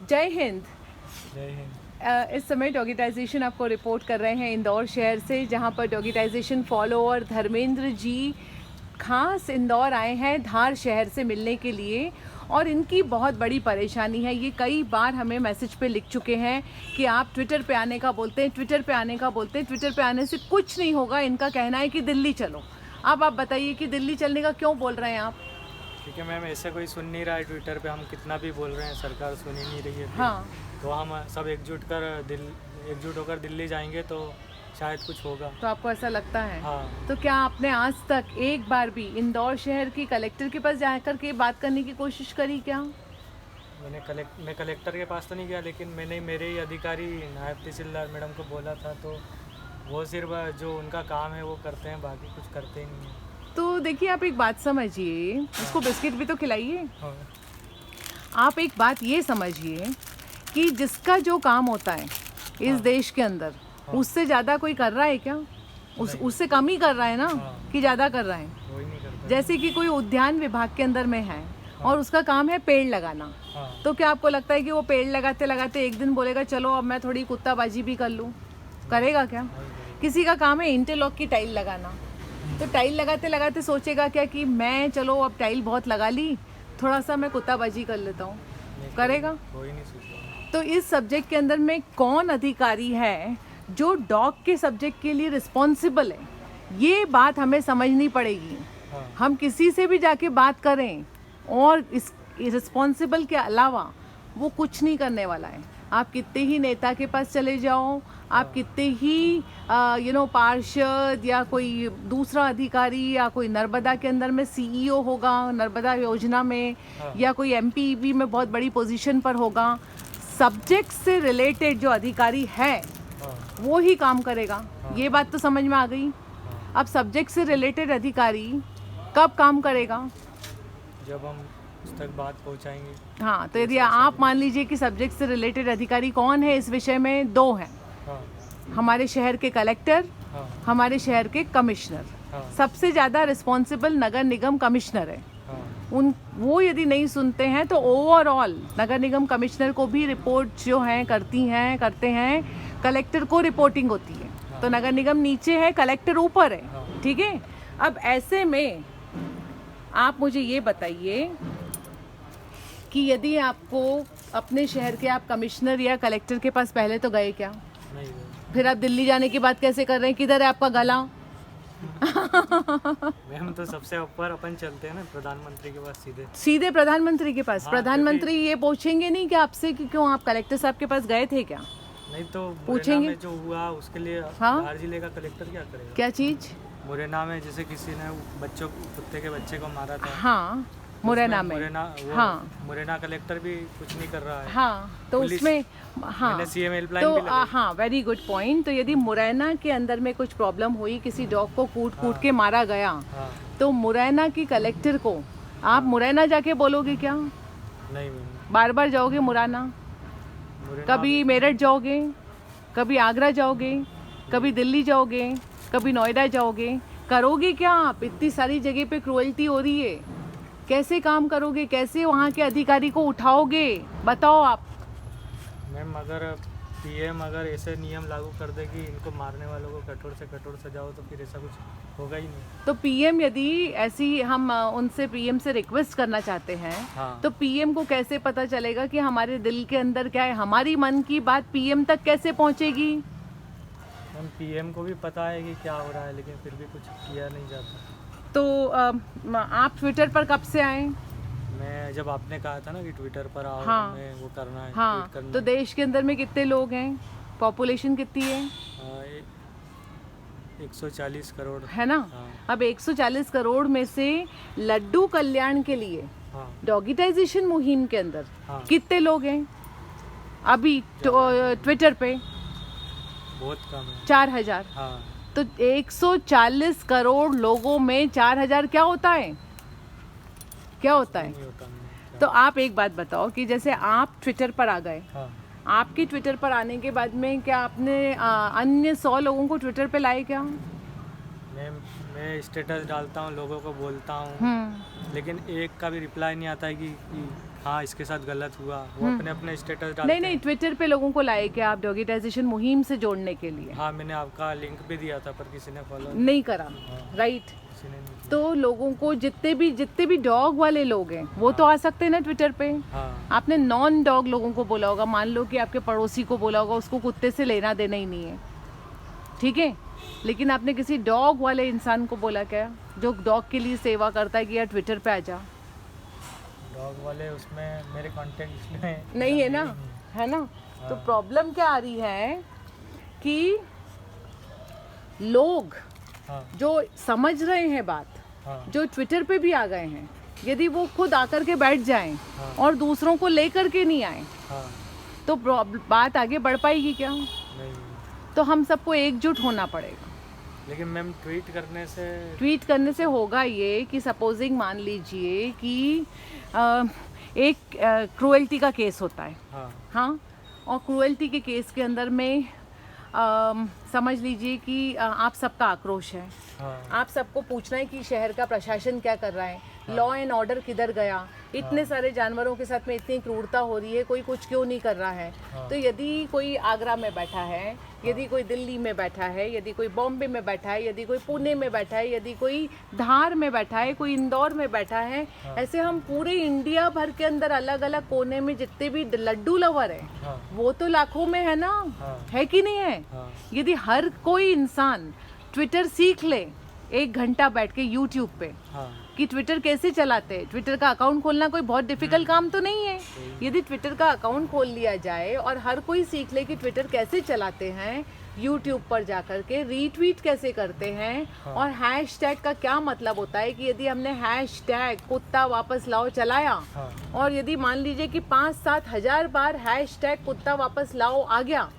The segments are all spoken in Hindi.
जय हिंद। जय हिंद। इस समय डॉगिटाइजेशन आपको रिपोर्ट कर रहे हैं इंदौर शहर से, जहां पर डॉगिटाइजेशन फॉलोअर धर्मेंद्र जी खास इंदौर आए हैं धार शहर से मिलने के लिए। और इनकी बहुत बड़ी परेशानी है, ये कई बार हमें मैसेज पे लिख चुके हैं कि आप ट्विटर पे आने का बोलते हैं, ट्विटर पे आने का बोलते हैं, ट्विटर पे आने से कुछ नहीं होगा। इनका कहना है कि दिल्ली चलो। अब आप बताइए कि दिल्ली चलने का क्यों बोल रहे हैं आप? ठीक है मैम, ऐसे कोई सुन नहीं रहा है ट्विटर पे, हम कितना भी बोल रहे हैं सरकार सुन ही नहीं रही है। हाँ, तो हम सब एकजुट होकर दिल्ली जाएंगे तो शायद कुछ होगा। तो आपको ऐसा लगता है? हाँ। तो क्या आपने आज तक एक बार भी इंदौर शहर की कलेक्टर के पास जाकर के बात करने की कोशिश करी क्या? मैं कलेक्टर के पास तो नहीं गया, लेकिन मैंने मेरे ही अधिकारी नायब तहसीलदार मैडम को बोला था, तो वो सिर्फ जो उनका काम है वो करते हैं, बाकी कुछ करते ही नहीं है। तो देखिए, आप एक बात समझिए, उसको बिस्किट भी तो खिलाइए। हाँ। आप एक बात ये समझिए कि जिसका जो काम होता है इस देश के अंदर, उससे ज़्यादा कोई कर रहा है क्या? उससे कम ही कर रहा है ना, कि ज़्यादा कर रहा है? कोई नहीं करता। जैसे कि कोई उद्यान विभाग के अंदर में है और उसका काम है पेड़ लगाना, तो क्या आपको लगता है कि वो पेड़ लगाते लगाते एक दिन बोलेगा चलो अब मैं थोड़ी कुत्ताबाजी भी कर लूँ? करेगा क्या? किसी का काम है इंटरलॉक की टाइल लगाना, तो टाइल लगाते लगाते सोचेगा क्या कि मैं चलो अब टाइल बहुत लगा ली, थोड़ा सा मैं कुत्ताबाजी कर लेता हूँ? करेगा? कोई नहीं सोचेगा। तो इस सब्जेक्ट के अंदर में कौन अधिकारी है जो डॉग के सब्जेक्ट के लिए रिस्पॉन्सिबल है? ये बात हमें समझनी पड़ेगी। हम किसी से भी जाके बात करें और इस रिस्पॉन्सिबल के अलावा वो कुछ नहीं करने वाला है। आप कितने ही नेता के पास चले जाओ, आप कितने ही पार्षद या कोई दूसरा अधिकारी या कोई नर्मदा के अंदर में सीईओ होगा नर्मदा योजना में, या कोई एमपीईबी में बहुत बड़ी पोजीशन पर होगा, सब्जेक्ट से रिलेटेड जो अधिकारी है वो ही काम करेगा। ये बात तो समझ में आ गई। अब सब्जेक्ट से रिलेटेड अधिकारी कब काम करेगा? जब हम उस तक बात पहुंचाएंगे। हाँ, तो यदि आप मान लीजिए कि सब्जेक्ट से रिलेटेड अधिकारी कौन है इस विषय में, दो हैं। हमारे शहर के कलेक्टर, हमारे शहर के कमिश्नर। सबसे ज़्यादा रिस्पॉन्सिबल नगर निगम कमिश्नर है। वो यदि नहीं सुनते हैं तो ओवरऑल नगर निगम कमिश्नर को भी रिपोर्ट जो हैं करते हैं, कलेक्टर को रिपोर्टिंग होती है। तो नगर निगम नीचे है, कलेक्टर ऊपर है। ठीक है। अब ऐसे में आप मुझे ये बताइए कि यदि आपको अपने शहर के आप कमिश्नर या कलेक्टर के पास पहले तो गए क्या? नहीं। फिर आप दिल्ली जाने की बात कैसे कर रहे हैं? किधर है आपका गला? मैम तो सबसे ऊपर अपन चलते हैं ना प्रधानमंत्री के पास, सीधे प्रधानमंत्री के पास। हाँ, प्रधानमंत्री ये पूछेंगे नहीं कि आपसे कि क्यों आप कलेक्टर साहब के पास गए थे क्या? नहीं तो पूछेंगे में जो हुआ उसके लिए हाँ? धार जिले का कलेक्टर क्या करेगा? क्या चीज? मुरैना में जैसे किसी ने कुत्ते के बच्चे को मारा था। हाँ, मुरैना में। मुरैना कलेक्टर भी कुछ नहीं कर रहा है। हाँ, तो उसमें सीएम हेल्पलाइन तो भी लगाई। हाँ, वेरी गुड पॉइंट। तो यदि मुरैना के अंदर में कुछ प्रॉब्लम हुई, किसी डॉग को कूट के मारा गया, तो मुरैना की कलेक्टर को आप मुरैना जाके बोलोगे क्या? नहीं। बार बार जाओगे मुरैना? कभी मेरठ जाओगे, कभी आगरा जाओगे, कभी दिल्ली जाओगे, कभी नोएडा जाओगे, करोगे क्या आप? इतनी सारी जगह पे क्रूएल्टी हो रही है, कैसे काम करोगे? कैसे वहाँ के अधिकारी को उठाओगे? बताओ आप। मैम अगर पीएम अगर ऐसे नियम लागू कर दे कि इनको मारने वालों को कठोर से कठोर सजाओ, तो फिर ऐसा कुछ होगा ही नहीं। तो पीएम यदि ऐसी हम उनसे पीएम से रिक्वेस्ट करना चाहते हैं, तो पीएम को कैसे पता चलेगा कि हमारे दिल के अंदर क्या है? हमारी मन की बात पीएम तक कैसे पहुंचेगी? मैम पीएम को भी पता है कि क्या हो रहा है, लेकिन फिर भी कुछ किया नहीं जाता। तो आप ट्विटर पर कब से आए? मैं जब आपने कहा था ना कि ट्विटर पर आओ, हमें वो करना है, हाँ, ट्वीट करना तो है। देश के अंदर में कितने लोग हैं? पॉपुलेशन कितनी है? 140 करोड़ है ना। अब 140 करोड़ में से लड्डू कल्याण के लिए डॉगिटाइजेशन मुहिम के अंदर कितने लोग हैं अभी ट्विटर पे? बहुत कम है, 4000। तो 140 करोड़ लोगों में 4000 क्या होता है? क्या होता है? तो आप एक बात बताओ कि जैसे आप ट्विटर पर आ गए, आपके ट्विटर पर आने के बाद में क्या आपने अन्य 100 लोगों को ट्विटर पे लाए क्या? मैं स्टेटस डालता हूँ, लोगों को बोलता हूँ, लेकिन एक का भी रिप्लाई नहीं आता है कि हाँ इसके साथ गलत हुआ, वो अपने अपने स्टेटस डालते नहीं नहीं, हैं। ट्विटर पे लोगों को लाए क्या आप डॉगिटाइजेशन मुहिम से जोड़ने के लिए? हाँ मैंने आपका लिंक भी दिया था पर किसी ने फॉलो नहीं करा, राइट? किसी ने नहीं किया। तो लोगों को जितने भी डॉग वाले लोग हैं वो तो आ सकते हैं ना ट्विटर पे। हाँ आपने नॉन डॉग लोगों को बोला होगा, मान लो कि आपके पड़ोसी को बोला होगा, उसको कुत्ते से लेना देना ही नहीं है, ठीक है, लेकिन आपने किसी डॉग वाले इंसान को बोला क्या, जो डॉग के लिए सेवा करता है कि यार ट्विटर पे आ जा? डॉग वाले उसमें मेरे कॉन्टेक्ट में नहीं है ना, है ना? तो प्रॉब्लम क्या आ रही है कि लोग हाँ जो समझ रहे हैं बात, हाँ जो ट्विटर पे भी आ गए हैं, यदि वो खुद आकर के बैठ जाएं हाँ। और दूसरों को लेकर के नहीं आए हाँ तो बात आगे बढ़ पाएगी क्या? नहीं, तो हम सबको एकजुट होना पड़ेगा। लेकिन मैम ट्वीट करने से होगा ये कि सपोजिंग मान लीजिए कि एक क्रूएल्टी का केस होता है, हाँ हाँ, और क्रूएल्टी के केस के अंदर में समझ लीजिए कि आप सबका आक्रोश है, हाँ आप सबको पूछना है कि शहर का प्रशासन क्या कर रहा है, लॉ एंड ऑर्डर किधर गया, इतने सारे जानवरों के साथ में इतनी क्रूरता हो रही है, कोई कुछ क्यों नहीं कर रहा है। तो यदि कोई आगरा में बैठा है, यदि कोई दिल्ली में बैठा है, यदि कोई बॉम्बे में बैठा है, यदि कोई पुणे में बैठा है, यदि कोई धार में बैठा है, कोई इंदौर में बैठा है, ऐसे हम पूरे इंडिया भर के अंदर अलग अलग कोने में जितने भी लड्डू लवर है हाँ वो तो लाखों में है ना, है कि नहीं है? हाँ यदि हर कोई इंसान ट्विटर सीख ले 1 घंटा बैठ के यूट्यूब पे हाँ कि ट्विटर कैसे चलाते हैं, ट्विटर का अकाउंट खोलना कोई बहुत डिफिकल्ट काम तो नहीं है। यदि ट्विटर का अकाउंट खोल लिया जाए और हर कोई सीख ले कि ट्विटर कैसे चलाते हैं, यूट्यूब पर जाकर के रीट्वीट कैसे करते हैं और हैशटैग का क्या मतलब होता है, कि यदि हमने हैशटैग कुत्ता वापस लाओ चलाया और यदि मान लीजिए कि 5-7 हज़ार बार हैशटैग कुत्ता वापस लाओ आ गया,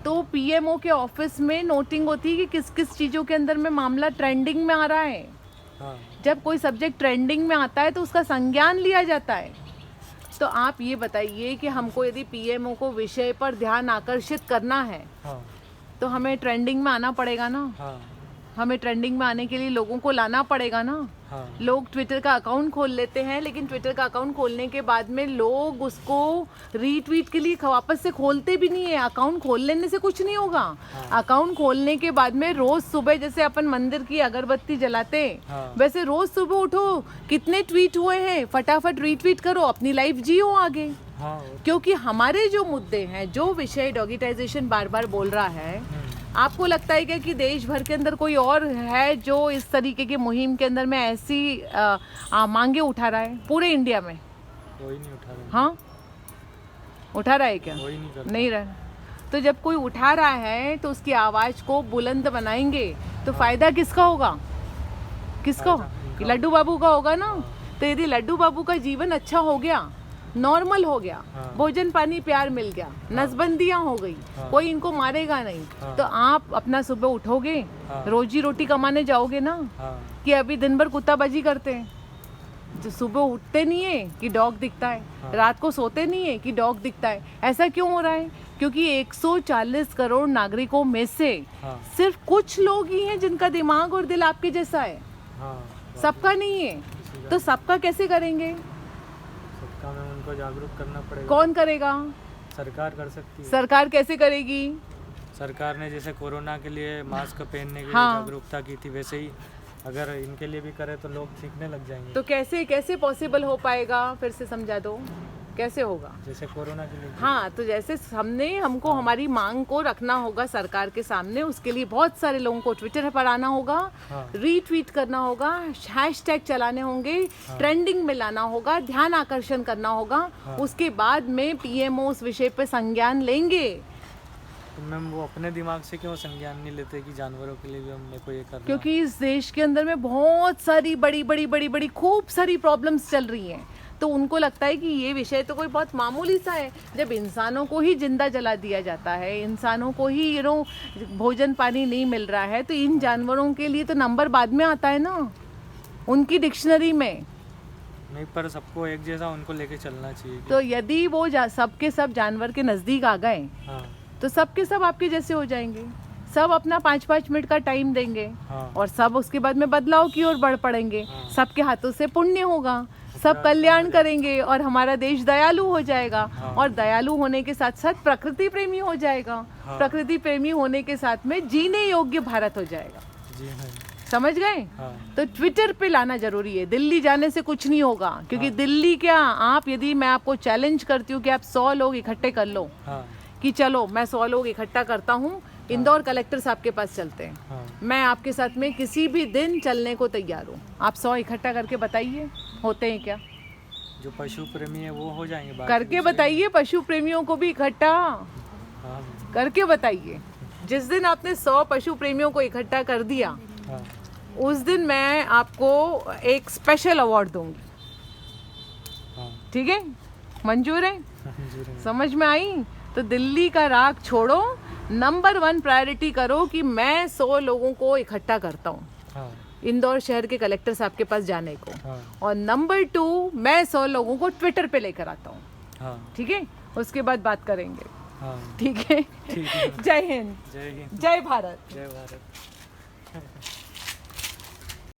तो पीएमओ के ऑफिस में नोटिंग होती है कि किस किस चीज़ों के अंदर में मामला ट्रेंडिंग में आ रहा है। जब कोई सब्जेक्ट ट्रेंडिंग में आता है तो उसका संज्ञान लिया जाता है। तो आप ये बताइए कि हमको यदि पीएमओ को विषय पर ध्यान आकर्षित करना है तो हमें ट्रेंडिंग में आना पड़ेगा ना, हमें ट्रेंडिंग में आने के लिए लोगों को लाना पड़ेगा ना। लोग ट्विटर का अकाउंट खोल लेते हैं, लेकिन ट्विटर का अकाउंट खोलने के बाद में लोग उसको रीट्वीट के लिए वापस से खोलते भी नहीं है। अकाउंट खोल लेने से कुछ नहीं होगा। अकाउंट खोलने के बाद में रोज सुबह जैसे अपन मंदिर की अगरबत्ती जलाते हैं, वैसे रोज सुबह उठो, कितने ट्वीट हुए हैं फटाफट रीट्वीट करो, अपनी लाइफ जियो आगे। क्योंकि हमारे जो मुद्दे हैं, जो विषय डॉगिटाइजेशन बार बार बोल रहा है, आपको लगता है क्या कि देश भर के अंदर कोई और है जो इस तरीके की मुहिम के अंदर में ऐसी मांगे उठा रहा है? पूरे इंडिया में कोई नहीं उठा रहा। हाँ, उठा रहा है क्या? कोई नहीं रहा। तो जब कोई उठा रहा है तो उसकी आवाज़ को बुलंद बनाएंगे तो फायदा किसका होगा? किसका? लड्डू बाबू का होगा ना। तो यदि लड्डू बाबू का जीवन अच्छा हो गया, नॉर्मल हो गया, भोजन पानी प्यार मिल गया, नसबंदियां हो गई, कोई इनको मारेगा नहीं, तो आप अपना सुबह उठोगे, रोजी रोटी कमाने जाओगे ना। कि अभी दिन भर कुत्ताबाजी करते हैं, जो सुबह उठते नहीं है कि डॉग दिखता है, रात को सोते नहीं है कि डॉग दिखता है। ऐसा क्यों हो रहा है? क्योंकि 140 करोड़ नागरिकों में से सिर्फ कुछ लोग ही हैं जिनका दिमाग और दिल आपके जैसा है, सबका नहीं है। तो सबका कैसे करेंगे? में उनको जागरूक करना पड़ेगा। कौन करेगा? सरकार कर सकती है। सरकार कैसे करेगी? सरकार ने जैसे कोरोना के लिए मास्क पहनने के लिए जागरूकता की थी, वैसे ही अगर इनके लिए भी करे तो लोग सीखने लग जाएंगे। तो कैसे पॉसिबल हो पाएगा? फिर से समझा दो, कैसे होगा? जैसे कोरोना के लिए। हाँ, तो जैसे हमको हमारी मांग को रखना होगा सरकार के सामने, उसके लिए बहुत सारे लोगों को ट्विटर पर आना होगा, रीट्वीट करना होगा, हैशटैग चलाने होंगे, ट्रेंडिंग में लाना होगा, ध्यान आकर्षण करना होगा। उसके बाद में पीएमओ उस विषय पे संज्ञान लेंगे। तो मैम वो अपने दिमाग से क्यों संज्ञान नहीं लेते कि जानवरों के लिए भी हमने को ये करना? क्योंकि इस देश के अंदर में बहुत सारी बड़ी खूब सारी प्रॉब्लम्स चल रही हैं, तो उनको लगता है कि ये विषय तो कोई बहुत मामूली सा है। जब इंसानों को ही जिंदा जला दिया जाता है, इंसानों को ही भोजन पानी नहीं मिल रहा है, तो इन जानवरों के लिए तो नंबर बाद में आता है ना उनकी डिक्शनरी में। नहीं, पर सबको एक जैसा उनको लेके चलना चाहिए। तो यदि वो सबके सब जानवर के नज़दीक आ गए तो सबके सब आपके जैसे हो जाएंगे, सब अपना 5-5 मिनट का टाइम देंगे और सब उसके बाद में बदलाव की ओर बढ़ पड़ेंगे। सबके हाथों से पुण्य होगा, सब कल्याण करेंगे और हमारा देश दयालु हो जाएगा। हाँ। और दयालु होने के साथ साथ प्रकृति प्रेमी हो जाएगा। हाँ। प्रकृति प्रेमी होने के साथ में जीने योग्य भारत हो जाएगा। जी हाँ। समझ गए? हाँ। तो ट्विटर पे लाना जरूरी है। दिल्ली जाने से कुछ नहीं होगा, क्योंकि हाँ। दिल्ली क्या, आप यदि मैं आपको चैलेंज करती हूँ कि आप 100 लोग इकट्ठे कर लो, हाँ। कि चलो मैं 100 लोग इकट्ठा करता हूँ, इंदौर कलेक्टर साहब के पास चलते हैं, हाँ। मैं आपके साथ में किसी भी दिन चलने को तैयार हूँ। आप 100 इकट्ठा करके बताइए, होते हैं क्या? जो पशु प्रेमी है वो हो जाएंगे, बाकी करके दूसरे- बताइए, पशु प्रेमियों को भी इकट्ठा हाँ। करके बताइए। जिस दिन आपने 100 पशु प्रेमियों को इकट्ठा कर दिया, हाँ। उस दिन मैं आपको एक स्पेशल अवार्ड दूंगी। हाँ। ठीक है? मंजूर है? मंजूर है। समझ में आई? तो दिल्ली का राग छोड़ो, नंबर 1 प्रायोरिटी करो कि मैं 100 लोगों को इकट्ठा करता हूँ हाँ। इंदौर शहर के कलेक्टर साहब के पास जाने को। हाँ। और नंबर 2, मैं 100 लोगों को ट्विटर पे लेकर आता हूँ। हाँ। ठीक है? उसके बाद बात करेंगे। हाँ। ठीक है? ठीक है। जय हिंद, जय हिंद। जय भारत। जय भारत।